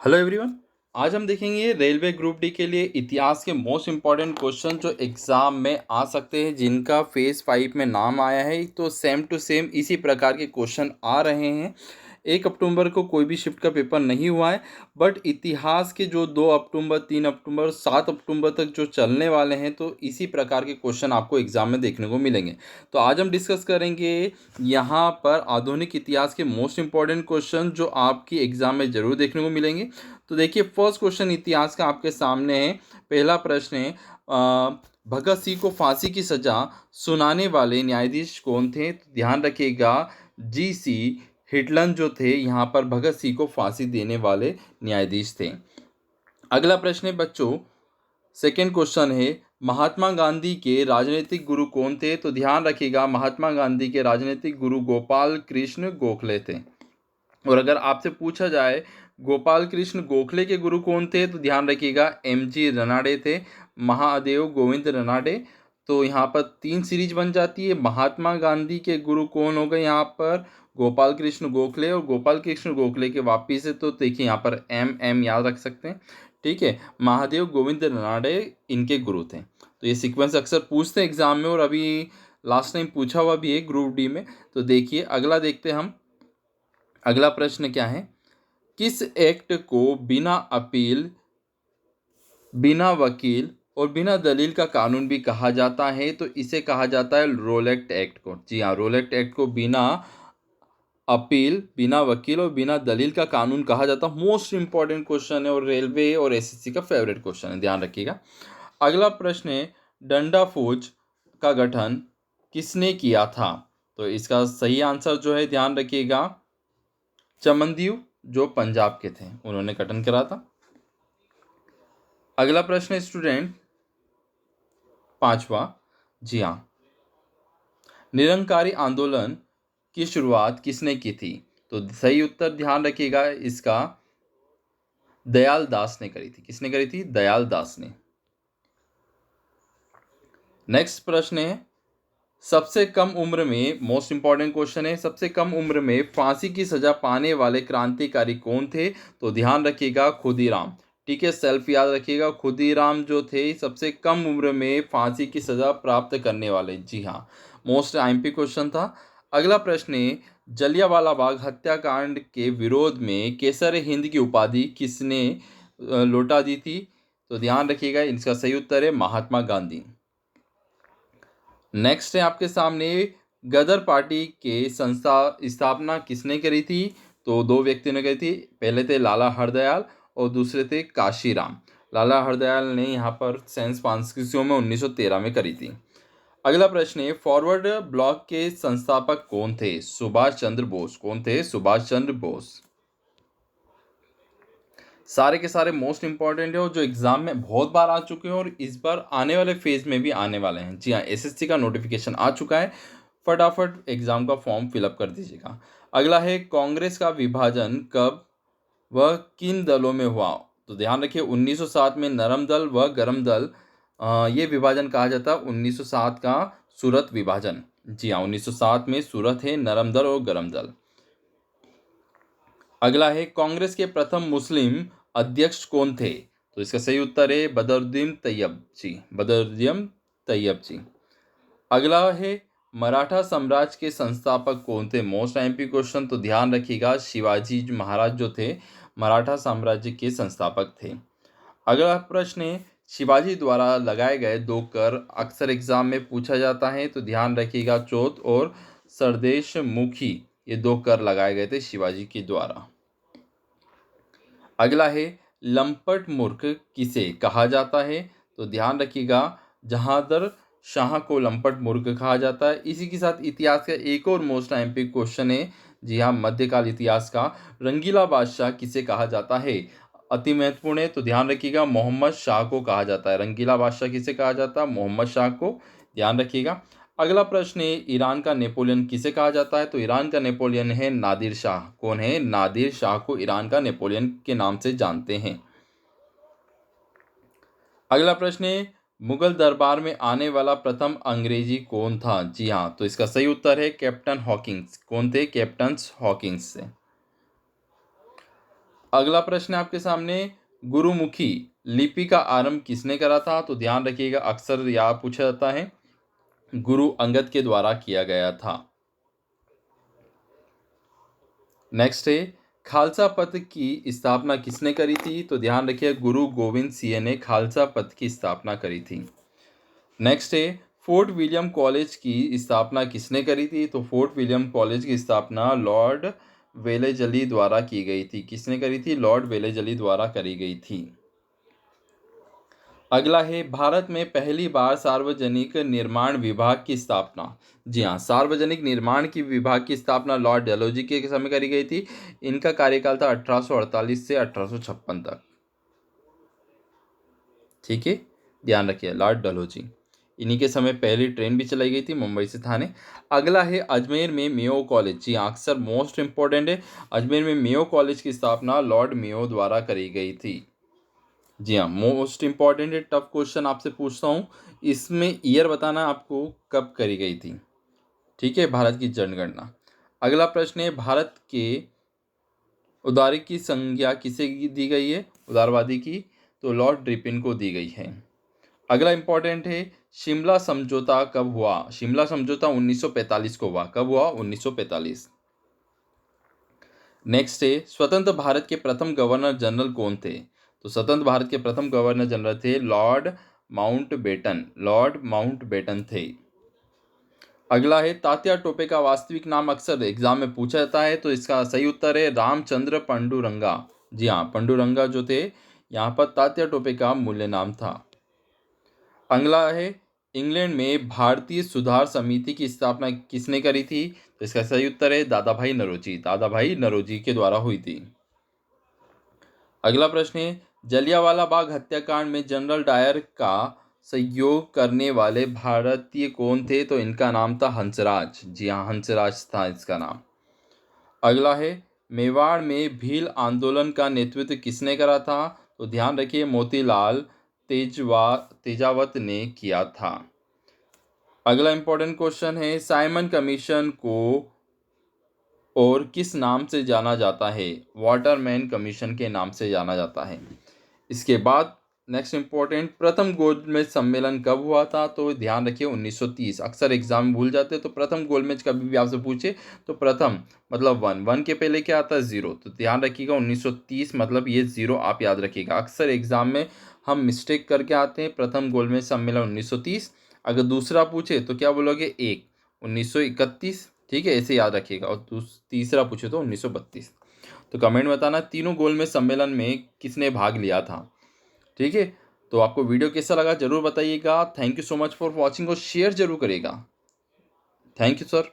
Hello everyone. आज हम देखेंगे रेलवे ग्रुप डी के लिए इतिहास के मोस्ट इम्पॉर्टेंट क्वेश्चन जो एग्ज़ाम में आ सकते हैं, जिनका फेज़ 5 में नाम आया है। तो सेम टू सेम इसी प्रकार के क्वेश्चन आ रहे हैं। 1 अक्टूबर को कोई भी शिफ्ट का पेपर नहीं हुआ है, बट इतिहास के जो 2 अक्टूबर, 3 अक्टूबर, 7 अक्टूबर तक जो चलने वाले हैं, तो इसी प्रकार के क्वेश्चन आपको एग्ज़ाम में देखने को मिलेंगे। तो आज हम डिस्कस करेंगे यहाँ पर आधुनिक इतिहास के मोस्ट इम्पॉर्टेंट क्वेश्चन जो आपकी एग्ज़ाम में ज़रूर देखने को मिलेंगे। तो देखिए, फर्स्ट क्वेश्चन इतिहास का आपके सामने है। पहला प्रश्न है, भगत सिंह को फांसी की सजा सुनाने वाले न्यायाधीश कौन थे? तो ध्यान रखिएगा, जी.सी. हिटलन जो थे यहाँ पर भगत सिंह को फांसी देने वाले न्यायाधीश थे। अगला प्रश्न है बच्चों, सेकेंड क्वेश्चन है, महात्मा गांधी के राजनीतिक गुरु कौन थे? तो ध्यान रखिएगा, महात्मा गांधी के राजनीतिक गुरु गोपाल कृष्ण गोखले थे। और अगर आपसे पूछा जाए गोपाल कृष्ण गोखले के गुरु कौन थे, तो ध्यान रखिएगा एम.जी. रनाडे थे, महादेव गोविंद रनाडे। तो यहाँ पर 3 सीरीज बन जाती है। महात्मा गांधी के गुरु कौन हो गए यहाँ पर? गोपाल कृष्ण गोखले। और गोपाल कृष्ण गोखले के वापिस से तो देखिए यहाँ पर एम याद रख सकते हैं। ठीक है, महादेव गोविंद रनाडे इनके गुरु थे। तो ये सीक्वेंस अक्सर पूछते हैं एग्जाम में, और अभी लास्ट टाइम पूछा हुआ भी है ग्रुप डी में। तो देखिए अगला देखते हैं हम। अगला प्रश्न क्या है, किस एक्ट को बिना अपील, बिना वकील और बिना दलील का कानून भी कहा जाता है? तो इसे कहा जाता है रोलेक्ट एक्ट को। जी हाँ, रोलेक्ट एक्ट को बिना अपील, बिना वकील और बिना दलील का कानून कहा जाता है। मोस्ट इंपॉर्टेंट क्वेश्चन है और रेलवे और एसएससी का फेवरेट क्वेश्चन है, ध्यान रखिएगा। अगला प्रश्न है, डंडा फौज का गठन किसने किया था? तो इसका सही आंसर जो है, ध्यान रखिएगा, चमनदीव जो पंजाब के थे उन्होंने गठन करा था। अगला प्रश्न है स्टूडेंट, पांचवा, जी हाँ, निरंकारी आंदोलन की शुरुआत किसने की थी? तो सही उत्तर ध्यान रखिएगा इसका, दयाल दास ने करी थी। किसने करी थी? दयाल दास ने। नेक्स्ट प्रश्न है, सबसे कम उम्र में, मोस्ट इंपॉर्टेंट क्वेश्चन है, सबसे कम उम्र में फांसी की सजा पाने वाले क्रांतिकारी कौन थे? तो ध्यान रखिएगा, खुदीराम। ठीक है, सेल्फ याद रखिएगा, खुदीराम जो थे सबसे कम उम्र में फांसी की सजा प्राप्त करने वाले। जी हाँ, मोस्ट आईएमपी क्वेश्चन था। अगला प्रश्न है, जलियांवाला बाग हत्याकांड के विरोध में केसर हिंद की उपाधि किसने लौटा दी थी? तो ध्यान रखिएगा, इसका सही उत्तर है महात्मा गांधी। नेक्स्ट है आपके सामने, गदर पार्टी के स्थापना किसने करी थी? तो 2 व्यक्तियों ने करी थी। पहले थे लाला हरदयाल और दूसरे थे काशीराम। लाला हरदयाल ने यहाँ पर सैन फ्रांसिस्को में 1913 में करी थी। अगला प्रश्न है, फॉरवर्ड ब्लॉक के संस्थापक कौन थे? सुभाष चंद्र बोस। कौन थे? सुभाष चंद्र बोस। सारे के सारे मोस्ट इंपॉर्टेंट है और जो एग्जाम में बहुत बार आ चुके हैं और इस बार आने वाले फेज में भी आने वाले हैं। जी हाँ, एसएससी का नोटिफिकेशन आ चुका है, फटाफट एग्जाम का फॉर्म फिलअप कर दीजिएगा। अगला है, कांग्रेस का विभाजन कब व किन दलों में हुआ? तो ध्यान रखिए, 1907 में नरम दल व गरम दल, ये विभाजन कहा जाता है 1907 का सूरत विभाजन। जी हाँ, 1907 में सूरत है नरम दल और गरम दल। अगला है, कांग्रेस के प्रथम मुस्लिम अध्यक्ष कौन थे? तो इसका सही उत्तर है बदरुद्दीन तैयब जी, बदरुद्दीन तैयब जी। अगला है, मराठा साम्राज्य के संस्थापक कौन थे? Most IMP question. तो ध्यान रखिएगा, शिवाजी महाराज जो थे मराठा साम्राज्य के संस्थापक थे। अगला प्रश्न है, शिवाजी द्वारा लगाए गए 2 कर अक्सर एग्जाम में पूछा जाता है। तो ध्यान रखिएगा, चौथ और सरदेश मुखी, ये 2 कर लगाए गए थे शिवाजी के द्वारा। अगला है, लंपट मूर्ख किसे कहा जाता है? तो ध्यान रखिएगा, जहांदर शाह को लंपट मूर्ख कहा जाता है। इसी के साथ इतिहास का एक और मोस्ट आईएमपी क्वेश्चन है, जी हाँ, मध्यकाल इतिहास का, रंगीला बादशाह किसे कहा जाता है? अति महत्वपूर्ण है, तो ध्यान रखिएगा, मोहम्मद शाह को कहा जाता है। रंगीला बादशाह किसे कहा जाता है? मोहम्मद शाह को, ध्यान रखिएगा। अगला प्रश्न है, ईरान का नेपोलियन किसे कहा जाता है? तो ईरान का नेपोलियन है नादिर शाह। कौन है? नादिर शाह को ईरान का नेपोलियन के नाम से जानते हैं। अगला प्रश्न है, मुगल दरबार में आने वाला प्रथम अंग्रेजी कौन था? जी हाँ, तो इसका सही उत्तर है कैप्टन हॉकिंस। कौन थे? कैप्टन हॉकिंस से। अगला प्रश्न है आपके सामने, गुरुमुखी लिपि का आरंभ किसने करा था? तो ध्यान रखिएगा, अक्सर यह पूछा जाता है, गुरु अंगद के द्वारा किया गया था। नेक्स्ट है, खालसा पंथ की स्थापना किसने करी थी? तो ध्यान रखिए, गुरु गोविंद सिंह ने खालसा पंथ की स्थापना करी थी। नेक्स्ट है, फोर्ट विलियम कॉलेज की स्थापना किसने करी थी? तो फोर्ट विलियम कॉलेज की स्थापना लॉर्ड वेलेजली द्वारा की गई थी। किसने करी थी? लॉर्ड वेलेजली द्वारा करी गई थी। अगला है, भारत में पहली बार सार्वजनिक निर्माण विभाग की स्थापना। जी हाँ, सार्वजनिक निर्माण की विभाग की स्थापना लॉर्ड डलहौजी के समय करी गई थी। इनका कार्यकाल था 1848 से 1856 तक। ठीक है, ध्यान रखिए, लॉर्ड डलहौजी, इन्हीं के समय पहली ट्रेन भी चलाई गई थी मुंबई से थाने। अगला है, अजमेर में मेयो कॉलेज। जी हाँ, अक्सर मोस्ट इंपॉर्टेंट है, अजमेर में मेयो कॉलेज की स्थापना लॉर्ड मेयो द्वारा करी गई थी। जी हाँ, मोस्ट इंपॉर्टेंट है, टफ क्वेश्चन आपसे पूछता हूँ, इसमें ईयर बताना आपको कब करी गई थी। ठीक है, भारत की जनगणना। अगला प्रश्न है, भारत के उदारी की संज्ञा किसे दी गई है? उदारवादी की, तो लॉर्ड रिपन को दी गई है। अगला इंपॉर्टेंट है, शिमला समझौता कब हुआ? शिमला समझौता 1945 को हुआ। कब हुआ? 1945। नेक्स्ट है, स्वतंत्र भारत के प्रथम गवर्नर जनरल कौन थे? तो स्वतंत्र भारत के प्रथम गवर्नर जनरल थे लॉर्ड माउंटबेटन। लॉर्ड माउंटबेटन थे। अगला है, तात्या टोपे का वास्तविक नाम अक्सर एग्जाम में पूछा जाता है, तो इसका सही उत्तर है रामचंद्र पंडुरंगा। जी हाँ, पंडुरंगा जो थे, यहाँ पर तात्या टोपे का मूल्य नाम था। अगला है, इंग्लैंड में भारतीय सुधार समिति की स्थापना किसने करी थी? तो इसका सही उत्तर है दादा भाई नौरोजी। दादा भाई नौरोजी के द्वारा हुई थी। अगला प्रश्न है, जलियांवाला बाग हत्याकांड में जनरल डायर का सहयोग करने वाले भारतीय कौन थे? तो इनका नाम था हंसराज। जी हाँ, हंसराज था इसका नाम। अगला है, मेवाड़ में भील आंदोलन का नेतृत्व किसने करा था? तो ध्यान रखिए, मोतीलाल तेजावत ने किया था। अगला इंपॉर्टेंट क्वेश्चन है, साइमन कमीशन को और किस नाम से जाना जाता है? वाटरमैन कमीशन के नाम से जाना जाता है। इसके बाद नेक्स्ट इंपॉर्टेंट, प्रथम गोलमेज सम्मेलन कब हुआ था? तो ध्यान रखिए 1930। अक्सर एग्जाम में भूल जाते हैं, तो प्रथम गोलमेज कभी भी आपसे पूछे तो प्रथम मतलब वन के पहले क्या आता है? जीरो, तो ध्यान रखिएगा 1930 मतलब ये जीरो आप याद रखिएगा। अक्सर एग्जाम में हम मिस्टेक करके आते हैं, प्रथम गोलमेज सम्मेलन 1930। अगर दूसरा पूछे तो क्या बोलोगे? 1931। ठीक है, ऐसे याद रखिएगा। और तीसरा पूछे तो 1932। तो कमेंट में बताना तीनों गोलमेज सम्मेलन में किसने भाग लिया था। ठीक है, तो आपको वीडियो कैसा लगा जरूर बताइएगा। Thank you so much for watching और शेयर जरूर करिएगा। Thank you sir.